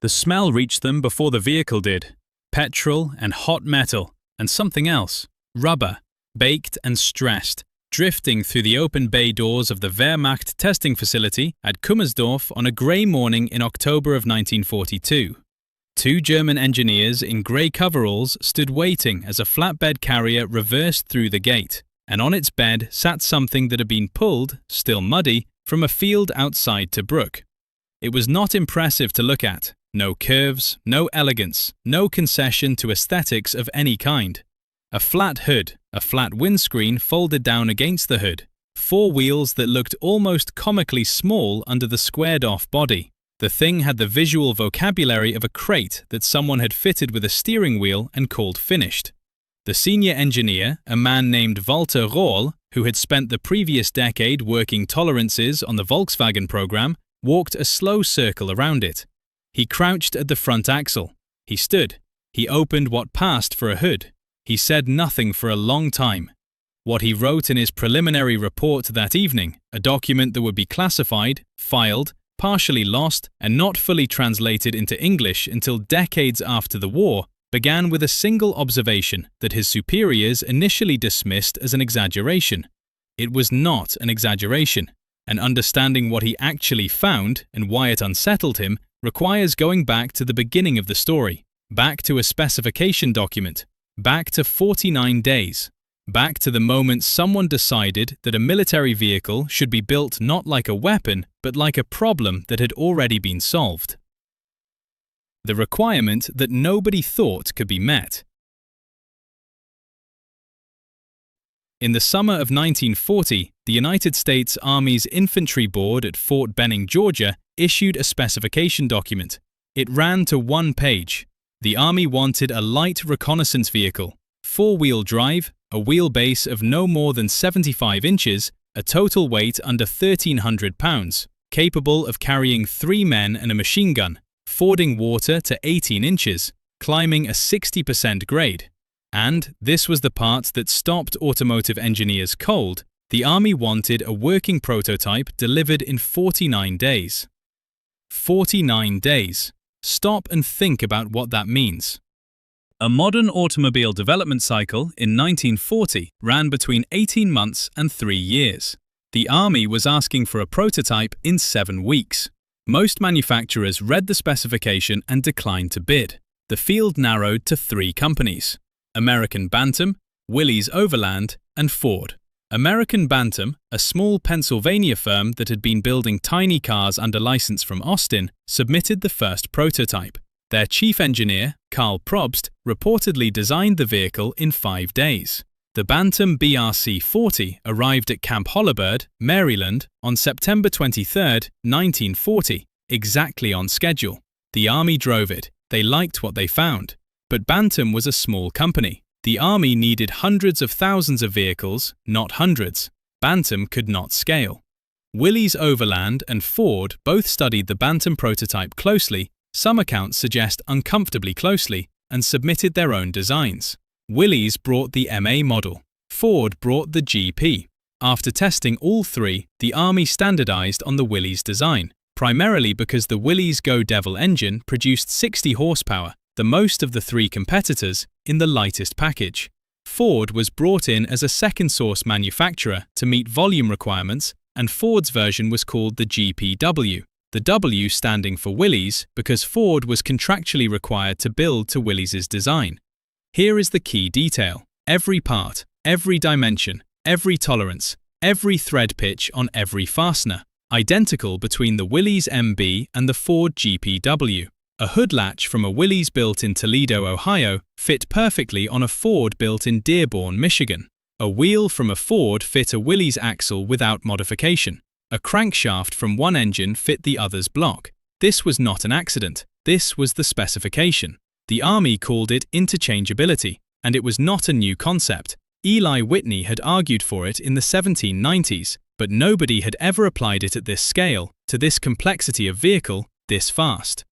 The smell reached them before the vehicle did. Petrol and hot metal, and something else, rubber, baked and stressed, drifting through the open bay doors of the Wehrmacht testing facility at Kummersdorf on a grey morning in October of 1942. Two German engineers in grey coveralls stood waiting as a flatbed carrier reversed through the gate, and on its bed sat something that had been pulled, still muddy, from a field outside Tobruk. It was not impressive to look at. No curves, no elegance, no concession to aesthetics of any kind. A flat hood, a flat windscreen folded down against the hood, four wheels that looked almost comically small under the squared-off body. The thing had the visual vocabulary of a crate that someone had fitted with a steering wheel and called finished. The senior engineer, a man named Walter Rohl, who had spent the previous decade working tolerances on the Volkswagen program, walked a slow circle around it. He crouched at the front axle. He stood. He opened what passed for a hood. He said nothing for a long time. What he wrote in his preliminary report that evening, a document that would be classified, filed, partially lost, and not fully translated into English until decades after the war, began with a single observation that his superiors initially dismissed as an exaggeration. It was not an exaggeration, and understanding what he actually found and why it unsettled him requires going back to the beginning of the story, back to a specification document, back to 49 days, back to the moment someone decided that a military vehicle should be built not like a weapon, but like a problem that had already been solved. The requirement that nobody thought could be met. In the summer of 1940, the United States Army's Infantry Board at Fort Benning, Georgia, issued a specification document. It ran to one page. The Army wanted a light reconnaissance vehicle, four-wheel drive, a wheelbase of no more than 75 inches, a total weight under 1,300 pounds, capable of carrying 3 men and a machine gun, fording water to 18 inches, climbing a 60% grade. And this was the part that stopped automotive engineers cold. The Army wanted a working prototype delivered in 49 days. 49 days. Stop and think about what that means. A modern automobile development cycle in 1940 ran between 18 months and 3 years. The Army was asking for a prototype in 7 weeks. Most manufacturers read the specification and declined to bid. The field narrowed to 3 companies: American Bantam, Willys Overland, and Ford. American Bantam, a small Pennsylvania firm that had been building tiny cars under license from Austin, submitted the first prototype. Their chief engineer, Karl Probst, reportedly designed the vehicle in 5 days. The Bantam BRC-40 arrived at Camp Holabird, Maryland, on September 23, 1940, exactly on schedule. The Army drove it. They liked what they found. But Bantam was a small company. The Army needed hundreds of thousands of vehicles, not hundreds. Bantam could not scale. Willys Overland and Ford both studied the Bantam prototype closely, some accounts suggest uncomfortably closely, and submitted their own designs. Willys brought the MA model. Ford brought the GP. After testing all 3, the Army standardized on the Willys design, primarily because the Willys Go Devil engine produced 60 horsepower, the most of the 3 competitors, in the lightest package. Ford was brought in as a second-source manufacturer to meet volume requirements, and Ford's version was called the GPW, the W standing for Willys because Ford was contractually required to build to Willys' design. Here is the key detail: every part, every dimension, every tolerance, every thread pitch on every fastener, identical between the Willys MB and the Ford GPW. A hood latch from a Willys built in Toledo, Ohio, fit perfectly on a Ford built in Dearborn, Michigan. A wheel from a Ford fit a Willys axle without modification. A crankshaft from one engine fit the other's block. This was not an accident. This was the specification. The Army called it interchangeability, and it was not a new concept. Eli Whitney had argued for it in the 1790s, but nobody had ever applied it at this scale, to this complexity of vehicle, this fast.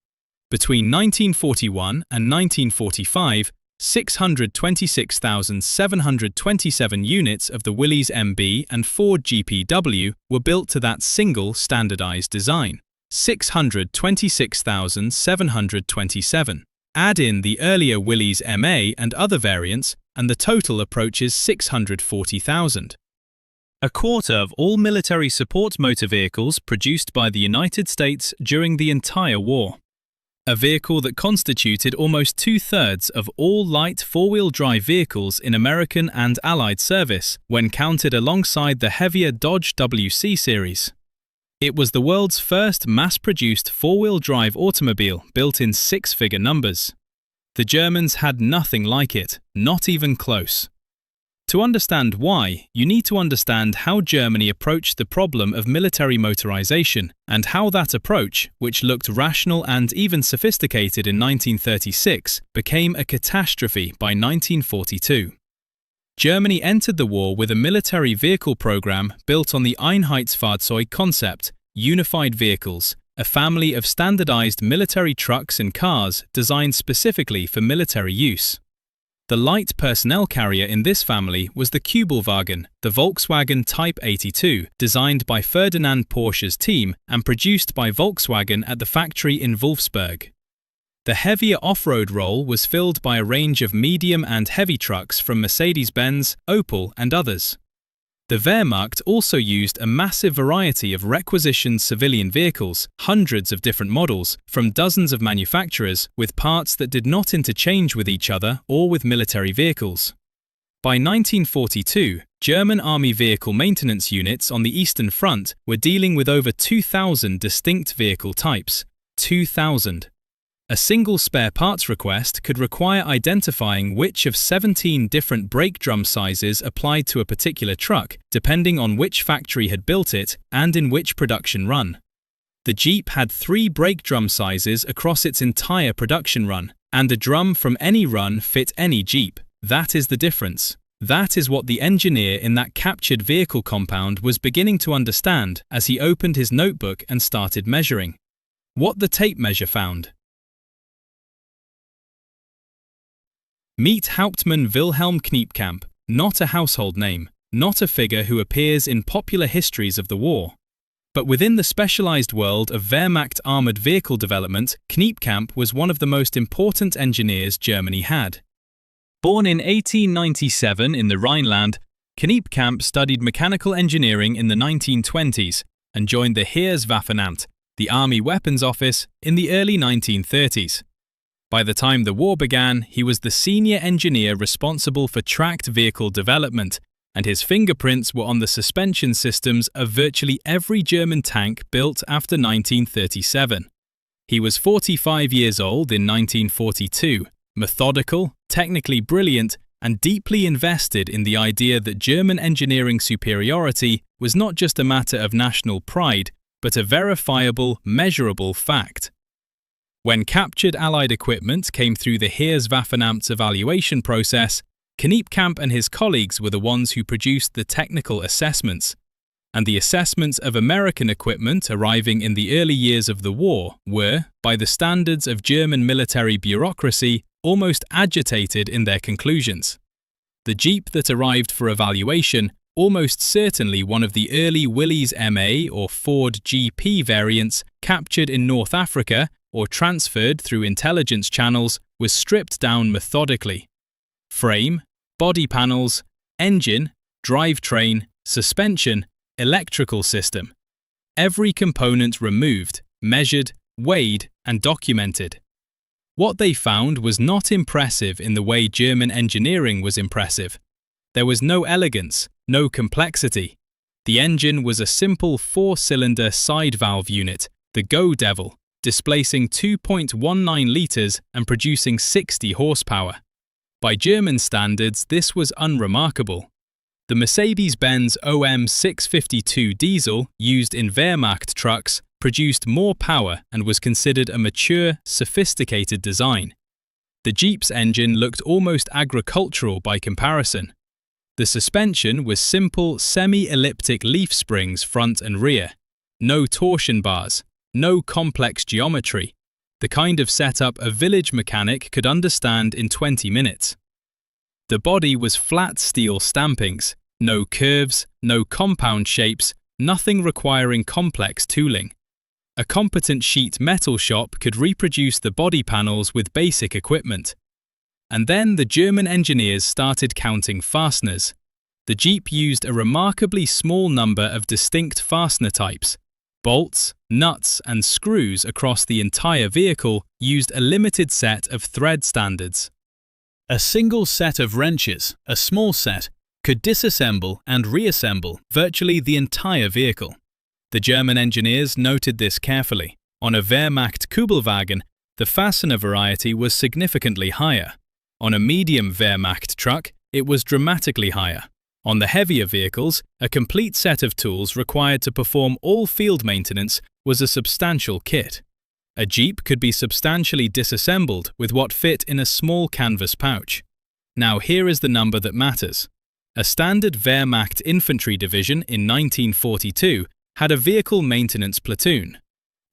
Between 1941 and 1945, 626,727 units of the Willys MB and Ford GPW were built to that single standardized design. 626,727. Add in the earlier Willys MA and other variants, and the total approaches 640,000. A quarter of all military support motor vehicles produced by the United States during the entire war. A vehicle that constituted almost two-thirds of all light four-wheel drive vehicles in American and Allied service when counted alongside the heavier Dodge WC series. It was the world's first mass-produced four-wheel drive automobile built in six-figure numbers. The Germans had nothing like it, not even close. To understand why, you need to understand how Germany approached the problem of military motorization, and how that approach, which looked rational and even sophisticated in 1936, became a catastrophe by 1942. Germany entered the war with a military vehicle program built on the Einheitsfahrzeug concept, unified vehicles, a family of standardized military trucks and cars designed specifically for military use. The light personnel carrier in this family was the Kübelwagen, the Volkswagen Type 82, designed by Ferdinand Porsche's team and produced by Volkswagen at the factory in Wolfsburg. The heavier off-road role was filled by a range of medium and heavy trucks from Mercedes-Benz, Opel and others. The Wehrmacht also used a massive variety of requisitioned civilian vehicles, hundreds of different models, from dozens of manufacturers, with parts that did not interchange with each other or with military vehicles. By 1942, German Army vehicle maintenance units on the Eastern Front were dealing with over 2,000 distinct vehicle types. 2,000. A single spare parts request could require identifying which of 17 different brake drum sizes applied to a particular truck, depending on which factory had built it and in which production run. The Jeep had 3 brake drum sizes across its entire production run, and a drum from any run fit any Jeep. That is the difference. That is what the engineer in that captured vehicle compound was beginning to understand as he opened his notebook and started measuring. What the tape measure found. Meet Hauptmann Wilhelm Kniepkamp, not a household name, not a figure who appears in popular histories of the war. But within the specialized world of Wehrmacht armored vehicle development, Kniepkamp was one of the most important engineers Germany had. Born in 1897 in the Rhineland, Kniepkamp studied mechanical engineering in the 1920s and joined the Heereswaffenamt, the Army Weapons Office, in the early 1930s. By the time the war began, he was the senior engineer responsible for tracked vehicle development, and his fingerprints were on the suspension systems of virtually every German tank built after 1937. He was 45 years old in 1942, methodical, technically brilliant, and deeply invested in the idea that German engineering superiority was not just a matter of national pride, but a verifiable, measurable fact. When captured Allied equipment came through the Heereswaffenamt's evaluation process, Kniepkamp and his colleagues were the ones who produced the technical assessments. And the assessments of American equipment arriving in the early years of the war were, by the standards of German military bureaucracy, almost agitated in their conclusions. The Jeep that arrived for evaluation, almost certainly one of the early Willys MA or Ford GP variants captured in North Africa or transferred through intelligence channels, was stripped down methodically. Frame, body panels, engine, drivetrain, suspension, electrical system. Every component removed, measured, weighed, and documented. What they found was not impressive in the way German engineering was impressive. There was no elegance, no complexity. The engine was a simple 4-cylinder side valve unit, the Go Devil, displacing 2.19 litres and producing 60 horsepower. By German standards, this was unremarkable. The Mercedes-Benz OM 652 diesel used in Wehrmacht trucks produced more power and was considered a mature, sophisticated design. The Jeep's engine looked almost agricultural by comparison. The suspension was simple semi-elliptic leaf springs front and rear. No torsion bars. No complex geometry, the kind of setup a village mechanic could understand in 20 minutes. The body was flat steel stampings, no curves, no compound shapes, nothing requiring complex tooling. A competent sheet metal shop could reproduce the body panels with basic equipment. And then the German engineers started counting fasteners. The Jeep used a remarkably small number of distinct fastener types. Bolts, nuts, and screws across the entire vehicle used a limited set of thread standards. A single set of wrenches, a small set, could disassemble and reassemble virtually the entire vehicle. The German engineers noted this carefully. On a Wehrmacht Kübelwagen, the fastener variety was significantly higher. On a medium Wehrmacht truck, it was dramatically higher. On the heavier vehicles, a complete set of tools required to perform all field maintenance was a substantial kit. A Jeep could be substantially disassembled with what fit in a small canvas pouch. Now here is the number that matters. A standard Wehrmacht infantry division in 1942 had a vehicle maintenance platoon.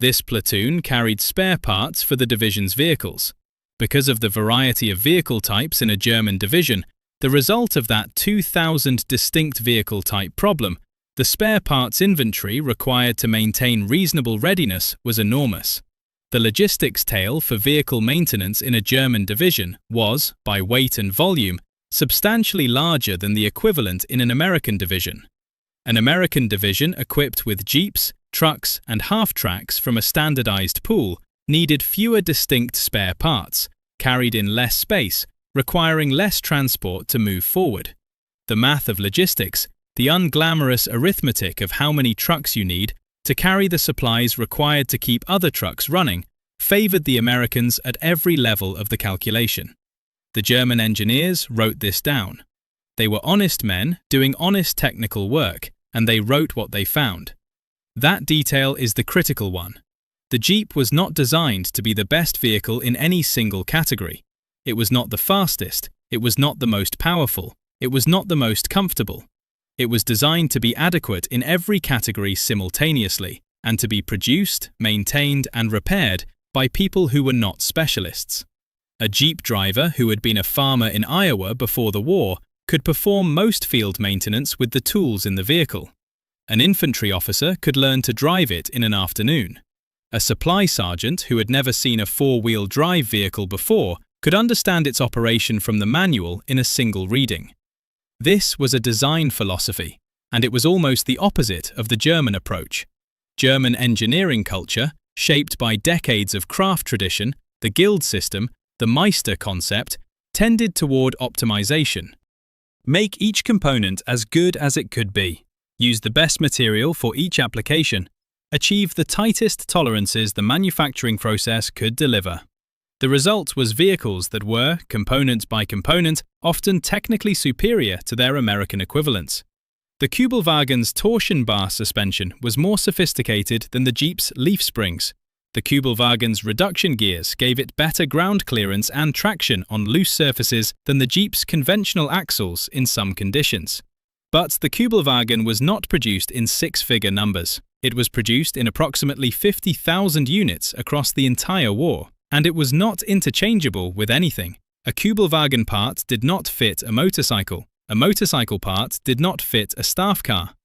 This platoon carried spare parts for the division's vehicles. Because of the variety of vehicle types in a German division, the result of that 2,000 distinct vehicle type problem, the spare parts inventory required to maintain reasonable readiness was enormous. The logistics tail for vehicle maintenance in a German division was, by weight and volume, substantially larger than the equivalent in an American division. An American division equipped with Jeeps, trucks, and half-tracks from a standardized pool needed fewer distinct spare parts, carried in less space, requiring less transport to move forward. The math of logistics, the unglamorous arithmetic of how many trucks you need to carry the supplies required to keep other trucks running, favored the Americans at every level of the calculation. The German engineers wrote this down. They were honest men doing honest technical work, and they wrote what they found. That detail is the critical one. The Jeep was not designed to be the best vehicle in any single category. It was not the fastest, it was not the most powerful, it was not the most comfortable. It was designed to be adequate in every category simultaneously, and to be produced, maintained, and repaired by people who were not specialists. A Jeep driver who had been a farmer in Iowa before the war could perform most field maintenance with the tools in the vehicle. An infantry officer could learn to drive it in an afternoon. A supply sergeant who had never seen a four-wheel drive vehicle before could understand its operation from the manual in a single reading. This was a design philosophy, and it was almost the opposite of the German approach. German engineering culture, shaped by decades of craft tradition, the guild system, the Meister concept, tended toward optimization. Make each component as good as it could be. Use the best material for each application. Achieve the tightest tolerances the manufacturing process could deliver. The result was vehicles that were, component by component, often technically superior to their American equivalents. The Kübelwagen's torsion bar suspension was more sophisticated than the Jeep's leaf springs. The Kübelwagen's reduction gears gave it better ground clearance and traction on loose surfaces than the Jeep's conventional axles in some conditions. But the Kübelwagen was not produced in six-figure numbers. It was produced in approximately 50,000 units across the entire war, and it was not interchangeable with anything. A Kübelwagen part did not fit a motorcycle part did not fit a staff car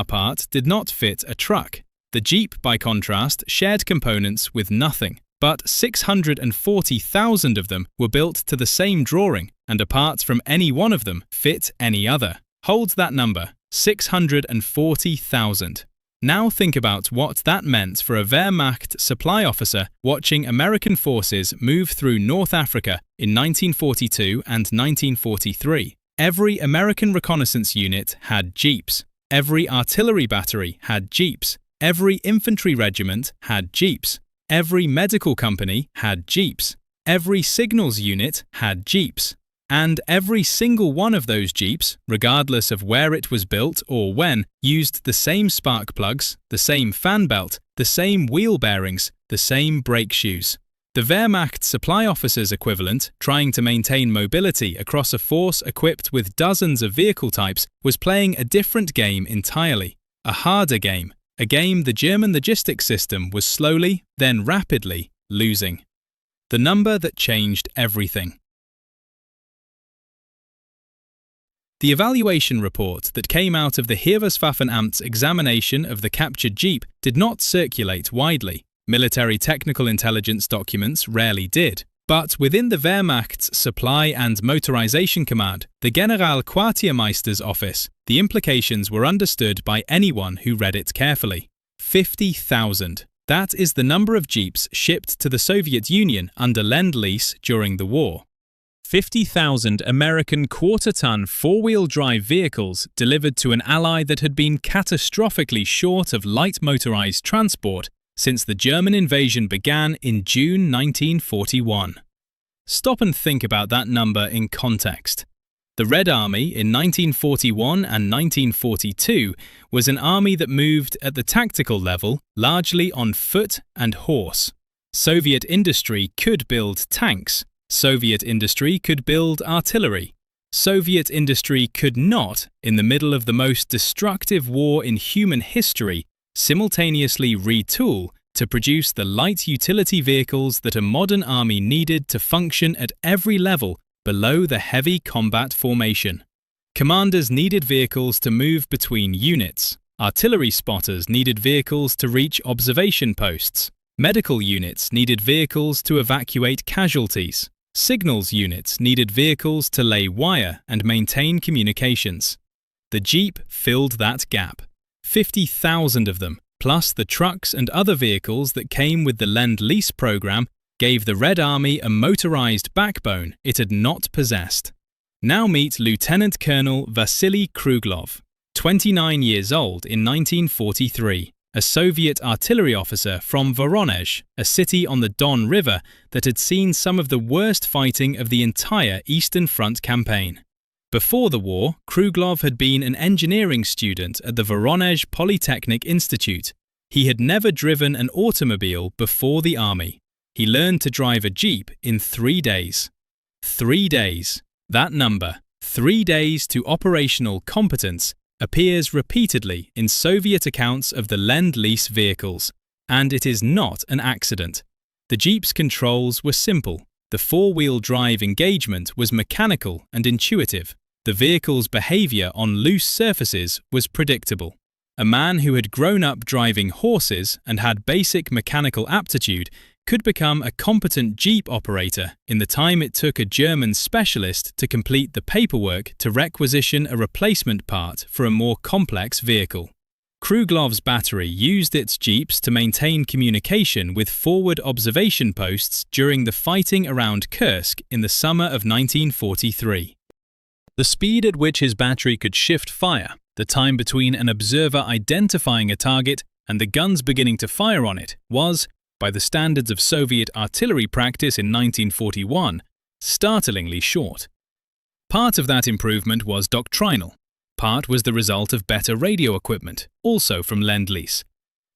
part did not fit a truck. The Jeep, by contrast, shared components with nothing, but 640,000 of them were built to the same drawing, and apart from any one of them fit any other. Hold that number, 640,000. Now think about what that meant for a Wehrmacht supply officer watching American forces move through North Africa in 1942 and 1943. Every American reconnaissance unit had Jeeps. Every artillery battery had Jeeps. Every infantry regiment had Jeeps. Every medical company had Jeeps. Every signals unit had Jeeps. And every single one of those Jeeps, regardless of where it was built or when, used the same spark plugs, the same fan belt, the same wheel bearings, the same brake shoes. The Wehrmacht supply officer's equivalent, trying to maintain mobility across a force equipped with dozens of vehicle types, was playing a different game entirely. A harder game. A game the German logistics system was slowly, then rapidly, losing. The number that changed everything. The evaluation report that came out of the Heereswaffenamt's examination of the captured Jeep did not circulate widely. Military technical intelligence documents rarely did. But within the Wehrmacht's Supply and Motorization Command, the Generalquartiermeister's office, the implications were understood by anyone who read it carefully. 50,000. That is the number of Jeeps shipped to the Soviet Union under Lend-Lease during the war. 50,000 American quarter-ton four-wheel drive vehicles delivered to an ally that had been catastrophically short of light motorized transport since the German invasion began in June 1941. Stop and think about that number in context. The Red Army in 1941 and 1942 was an army that moved at the tactical level largely on foot and horse. Soviet industry could build tanks. Soviet industry could build artillery. Soviet industry could not, in the middle of the most destructive war in human history, simultaneously retool to produce the light utility vehicles that a modern army needed to function at every level below the heavy combat formation. Commanders needed vehicles to move between units. Artillery spotters needed vehicles to reach observation posts. Medical units needed vehicles to evacuate casualties. Signals units needed vehicles to lay wire and maintain communications. The Jeep filled that gap. 50,000 of them, plus the trucks and other vehicles that came with the Lend-Lease program, gave the Red Army a motorized backbone it had not possessed. Now meet Lieutenant Colonel Vasily Kruglov, 29 years old in 1943, a Soviet artillery officer from Voronezh, a city on the Don River that had seen some of the worst fighting of the entire Eastern Front campaign. Before the war, Kruglov had been an engineering student at the Voronezh Polytechnic Institute. He had never driven an automobile before the army. He learned to drive a Jeep in 3 days. 3 days. That number, 3 days to operational competence, appears repeatedly in Soviet accounts of the Lend-Lease vehicles, and it is not an accident. The Jeep's controls were simple. The four-wheel drive engagement was mechanical and intuitive. The vehicle's behavior on loose surfaces was predictable. A man who had grown up driving horses and had basic mechanical aptitude could become a competent Jeep operator in the time it took a German specialist to complete the paperwork to requisition a replacement part for a more complex vehicle. Kruglov's battery used its Jeeps to maintain communication with forward observation posts during the fighting around Kursk in the summer of 1943. The speed at which his battery could shift fire, the time between an observer identifying a target and the guns beginning to fire on it, was, by the standards of Soviet artillery practice in 1941, startlingly short. Part of that improvement was doctrinal. Part was the result of better radio equipment, also from Lend-Lease.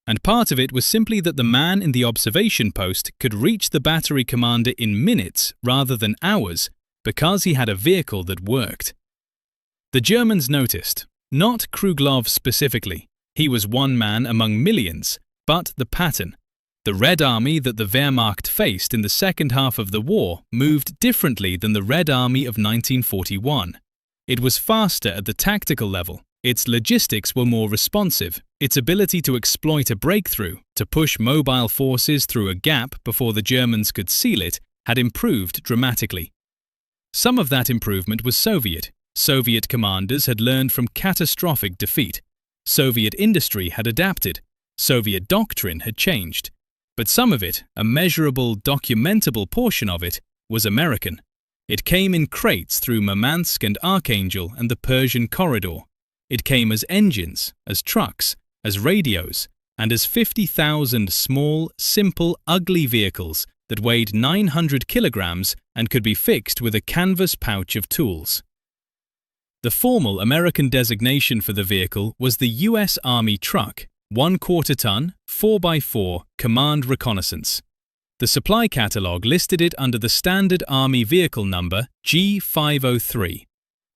And part of it was simply that the man in the observation post could reach the battery commander in minutes rather than hours, because he had a vehicle that worked. The Germans noticed, not Kruglov specifically, he was one man among millions, but the pattern. The Red Army that the Wehrmacht faced in the second half of the war moved differently than the Red Army of 1941. It was faster at the tactical level, its logistics were more responsive, its ability to exploit a breakthrough, to push mobile forces through a gap before the Germans could seal it, had improved dramatically. Some of that improvement was Soviet. Soviet commanders had learned from catastrophic defeat. Soviet industry had adapted. Soviet doctrine had changed. But some of it, a measurable, documentable portion of it, was American. It came in crates through Murmansk and Archangel and the Persian corridor. It came as engines, as trucks, as radios, and as 50,000 small, simple, ugly vehicles that weighed 900 kilograms and could be fixed with a canvas pouch of tools. The formal American designation for the vehicle was the U.S. Army truck, 1/4 ton, 4x4, Command Reconnaissance. The supply catalogue listed it under the standard Army vehicle number G503.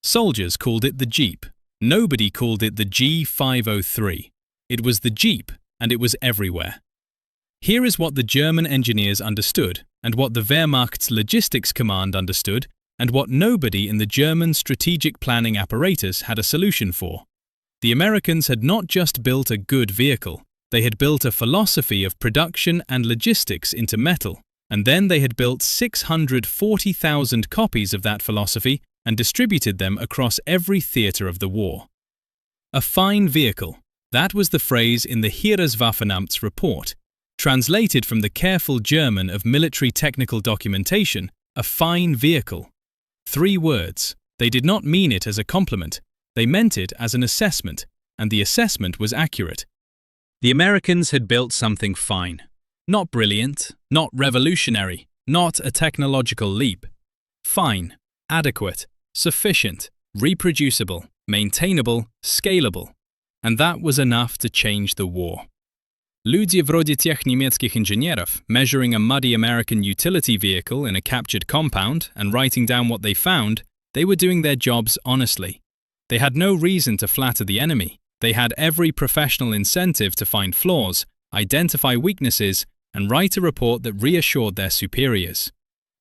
Soldiers called it the Jeep. Nobody called it the G503. It was the Jeep, and it was everywhere. Here is what the German engineers understood, and what the Wehrmacht's logistics command understood, and what nobody in the German strategic planning apparatus had a solution for. The Americans had not just built a good vehicle, they had built a philosophy of production and logistics into metal, and then they had built 640,000 copies of that philosophy and distributed them across every theatre of the war. A fine vehicle. That was the phrase in the Heereswaffenamt's report. Translated from the careful German of military technical documentation, a fine vehicle. 3 words. They did not mean it as a compliment. They meant it as an assessment, and the assessment was accurate. The Americans had built something fine. Not brilliant, not revolutionary, not a technological leap. Fine, adequate, sufficient, reproducible, maintainable, scalable. And that was enough to change the war. Ludzie wrodzie tych niemieckich inżynierów, measuring a muddy American utility vehicle in a captured compound and writing down what they found, they were doing their jobs honestly. They had no reason to flatter the enemy. They had every professional incentive to find flaws, identify weaknesses, and write a report that reassured their superiors.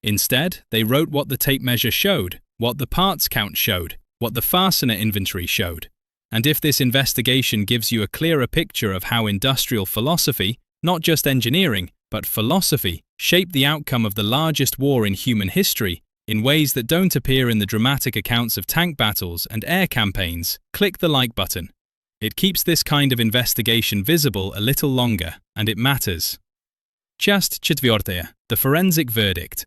Instead, they wrote what the tape measure showed, what the parts count showed, what the fastener inventory showed. And if this investigation gives you a clearer picture of how industrial philosophy, not just engineering, but philosophy, shaped the outcome of the largest war in human history, in ways that don't appear in the dramatic accounts of tank battles and air campaigns, click the like button. It keeps this kind of investigation visible a little longer, and it matters. Часть 4. The forensic verdict.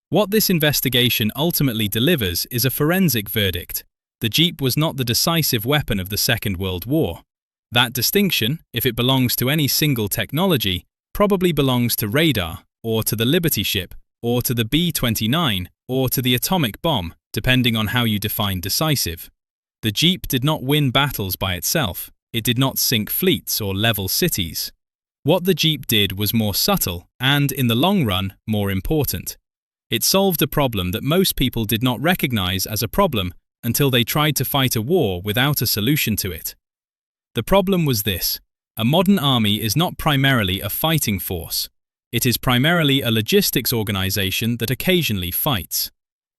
What this investigation ultimately delivers is a forensic verdict. The Jeep was not the decisive weapon of the Second World War. That distinction, if it belongs to any single technology, probably belongs to radar, or to the Liberty ship, or to the B-29, or to the atomic bomb, depending on how you define decisive. The Jeep did not win battles by itself. It did not sink fleets or level cities. What the Jeep did was more subtle and, in the long run, more important. It solved a problem that most people did not recognize as a problem until they tried to fight a war without a solution to it. The problem was this: a modern army is not primarily a fighting force. It is primarily a logistics organization that occasionally fights.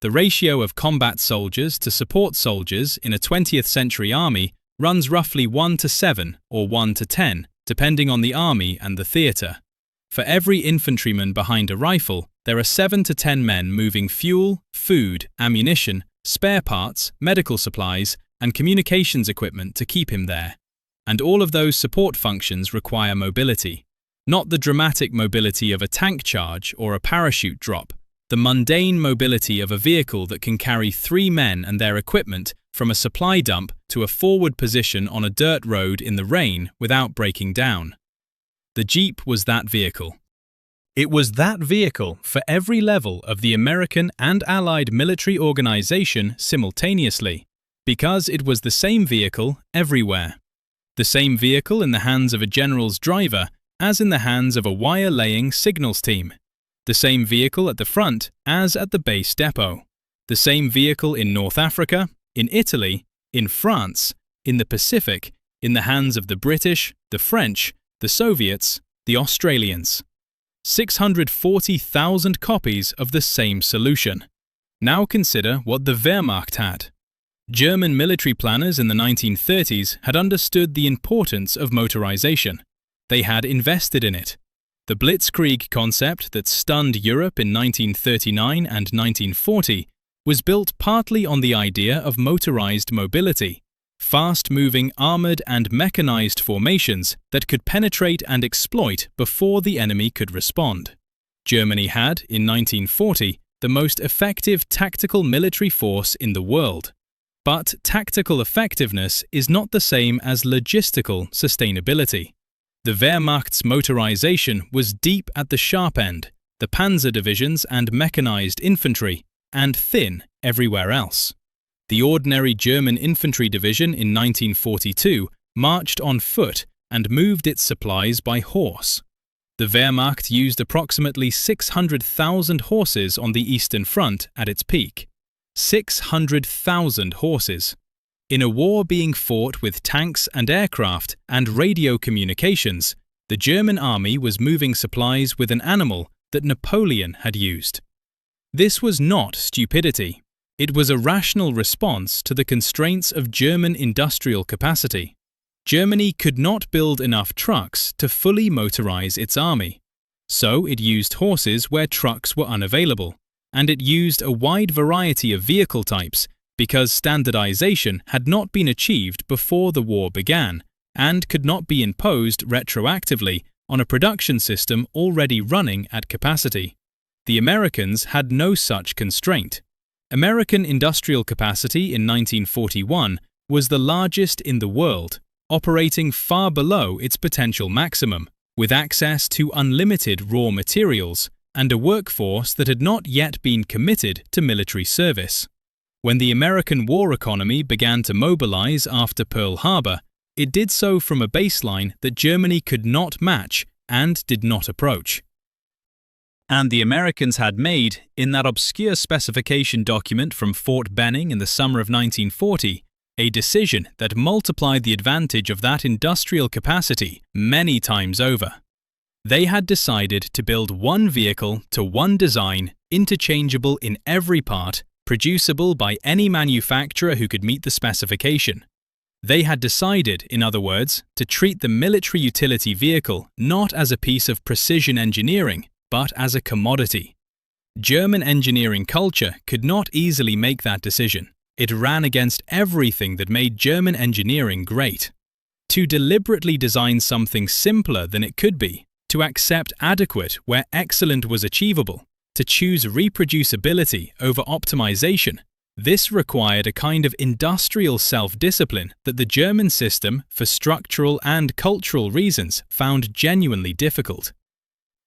The ratio of combat soldiers to support soldiers in a 20th century army runs roughly 1 to 7 or 1 to 10, depending on the army and the theatre. For every infantryman behind a rifle, there are 7 to 10 men moving fuel, food, ammunition, spare parts, medical supplies, and communications equipment to keep him there. And all of those support functions require mobility. Not the dramatic mobility of a tank charge or a parachute drop, the mundane mobility of a vehicle that can carry 3 men and their equipment from a supply dump to a forward position on a dirt road in the rain without breaking down. The Jeep was that vehicle. It was that vehicle for every level of the American and Allied military organization simultaneously, because it was the same vehicle everywhere. The same vehicle in the hands of a general's driver as in the hands of a wire-laying signals team. The same vehicle at the front as at the base depot. The same vehicle in North Africa, in Italy, in France, in the Pacific, in the hands of the British, the French, the Soviets, the Australians. 640,000 copies of the same solution. Now consider what the Wehrmacht had. German military planners in the 1930s had understood the importance of motorization. They had invested in it. The Blitzkrieg concept that stunned Europe in 1939 and 1940 was built partly on the idea of motorized mobility, fast-moving armored and mechanized formations that could penetrate and exploit before the enemy could respond. Germany had, in 1940, the most effective tactical military force in the world. But tactical effectiveness is not the same as logistical sustainability. The Wehrmacht's motorization was deep at the sharp end, the panzer divisions and mechanized infantry, and thin everywhere else. The ordinary German infantry division in 1942 marched on foot and moved its supplies by horse. The Wehrmacht used approximately 600,000 horses on the Eastern Front at its peak. 600,000 horses. In a war being fought with tanks and aircraft and radio communications, the German army was moving supplies with an animal that Napoleon had used. This was not stupidity. It was a rational response to the constraints of German industrial capacity. Germany could not build enough trucks to fully motorize its army. So it used horses where trucks were unavailable, and it used a wide variety of vehicle types because standardization had not been achieved before the war began and could not be imposed retroactively on a production system already running at capacity. The Americans had no such constraint. American industrial capacity in 1941 was the largest in the world, operating far below its potential maximum, with access to unlimited raw materials and a workforce that had not yet been committed to military service. When the American war economy began to mobilize after Pearl Harbor, it did so from a baseline that Germany could not match and did not approach. And the Americans had made, in that obscure specification document from Fort Benning in the summer of 1940, a decision that multiplied the advantage of that industrial capacity many times over. They had decided to build one vehicle to one design, interchangeable in every part, producible by any manufacturer who could meet the specification. They had decided, in other words, to treat the military utility vehicle not as a piece of precision engineering, but as a commodity. German engineering culture could not easily make that decision. It ran against everything that made German engineering great. To deliberately design something simpler than it could be, to accept adequate where excellent was achievable, to choose reproducibility over optimization, this required a kind of industrial self-discipline that the German system, for structural and cultural reasons, found genuinely difficult.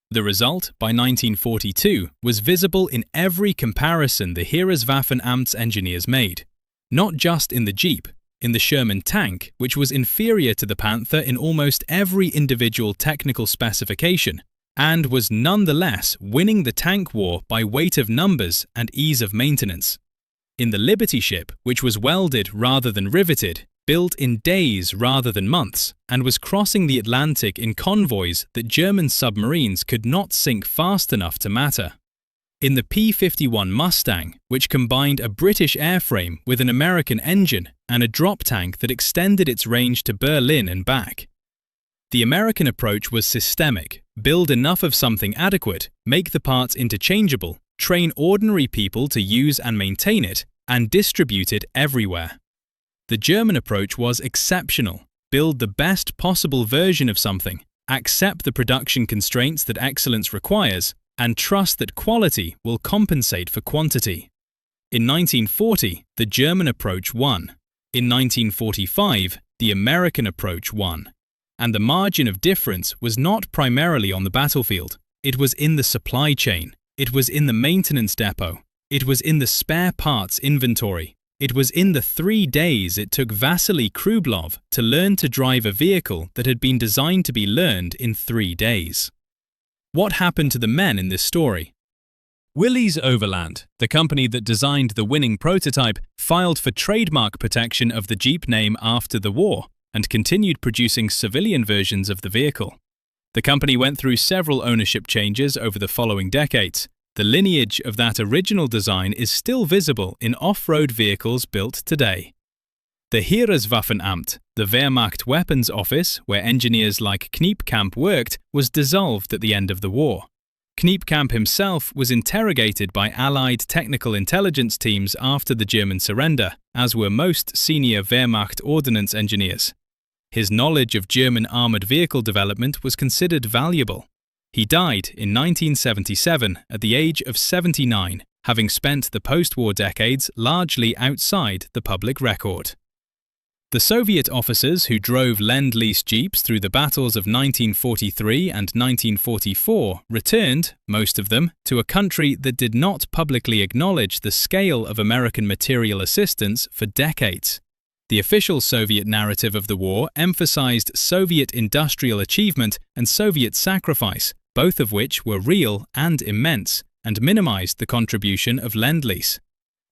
The result, by 1942, was visible in every comparison the Heereswaffenamt's engineers made. Not just in the Jeep, in the Sherman tank, which was inferior to the Panther in almost every individual technical specification, and was nonetheless winning the tank war by weight of numbers and ease of maintenance. In the Liberty ship, which was welded rather than riveted, built in days rather than months, and was crossing the Atlantic in convoys that German submarines could not sink fast enough to matter. In the P-51 Mustang, which combined a British airframe with an American engine and a drop tank that extended its range to Berlin and back. The American approach was systemic: build enough of something adequate, make the parts interchangeable, train ordinary people to use and maintain it, and distribute it everywhere. The German approach was exceptional: build the best possible version of something, accept the production constraints that excellence requires, and trust that quality will compensate for quantity. In 1940, the German approach won. In 1945, the American approach won. And the margin of difference was not primarily on the battlefield. It was in the supply chain. It was in the maintenance depot. It was in the spare parts inventory. It was in the 3 days it took Vasily Krublov to learn to drive a vehicle that had been designed to be learned in 3 days. What happened to the men in this story? Willys Overland, the company that designed the winning prototype, filed for trademark protection of the Jeep name after the war and continued producing civilian versions of the vehicle. The company went through several ownership changes over the following decades. The lineage of that original design is still visible in off-road vehicles built today. The Heereswaffenamt, the Wehrmacht Weapons Office, where engineers like Kniepkamp worked, was dissolved at the end of the war. Kniepkamp himself was interrogated by Allied technical intelligence teams after the German surrender, as were most senior Wehrmacht ordnance engineers. His knowledge of German armoured vehicle development was considered valuable. He died in 1977 at the age of 79, having spent the post-war decades largely outside the public record. The Soviet officers who drove Lend-Lease Jeeps through the battles of 1943 and 1944 returned, most of them, to a country that did not publicly acknowledge the scale of American material assistance for decades. The official Soviet narrative of the war emphasized Soviet industrial achievement and Soviet sacrifice, both of which were real and immense, and minimized the contribution of Lend-Lease.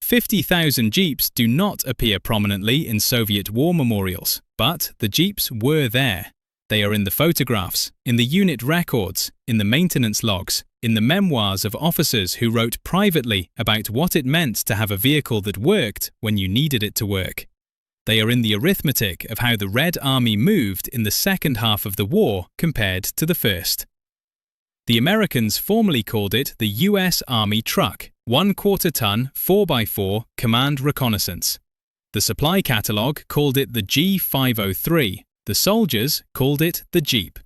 50,000 Jeeps do not appear prominently in Soviet war memorials, but the Jeeps were there. They are in the photographs, in the unit records, in the maintenance logs, in the memoirs of officers who wrote privately about what it meant to have a vehicle that worked when you needed it to work. They are in the arithmetic of how the Red Army moved in the second half of the war compared to the first. The Americans formerly called it the U.S. Army Truck, 1/4 ton 4x4 Command Reconnaissance. The supply catalogue called it the G503, the soldiers called it the Jeep.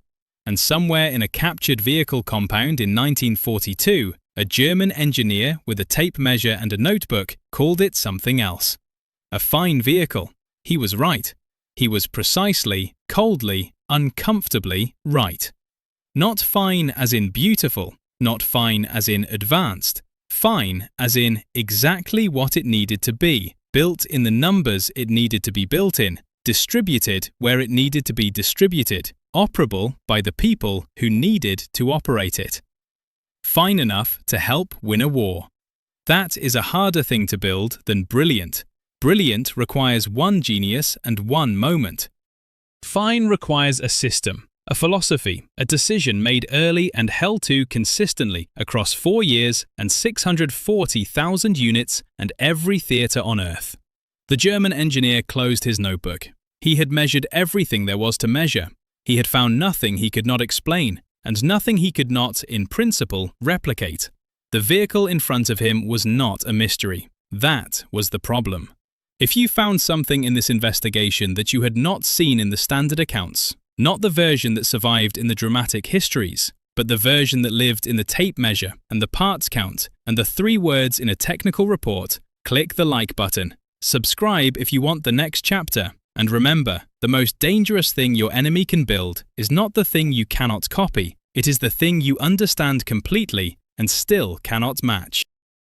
And somewhere in a captured vehicle compound in 1942, a German engineer with a tape measure and a notebook called it something else. A fine vehicle. He was right. He was precisely, coldly, uncomfortably right. Not fine as in beautiful, not fine as in advanced, fine as in exactly what it needed to be, built in the numbers it needed to be built in, distributed where it needed to be distributed, operable by the people who needed to operate it. Fine enough to help win a war. That is a harder thing to build than brilliant. Brilliant requires one genius and one moment. Fine requires a system, a philosophy, a decision made early and held to consistently across 4 years and 640,000 units and every theatre on earth. The German engineer closed his notebook. He had measured everything there was to measure. He had found nothing he could not explain, and nothing he could not, in principle, replicate. The vehicle in front of him was not a mystery. That was the problem. If you found something in this investigation that you had not seen in the standard accounts, not the version that survived in the dramatic histories, but the version that lived in the tape measure and the parts count and the 3 words in a technical report, click the like button. Subscribe if you want the next chapter. And remember, the most dangerous thing your enemy can build is not the thing you cannot copy, it is the thing you understand completely and still cannot match.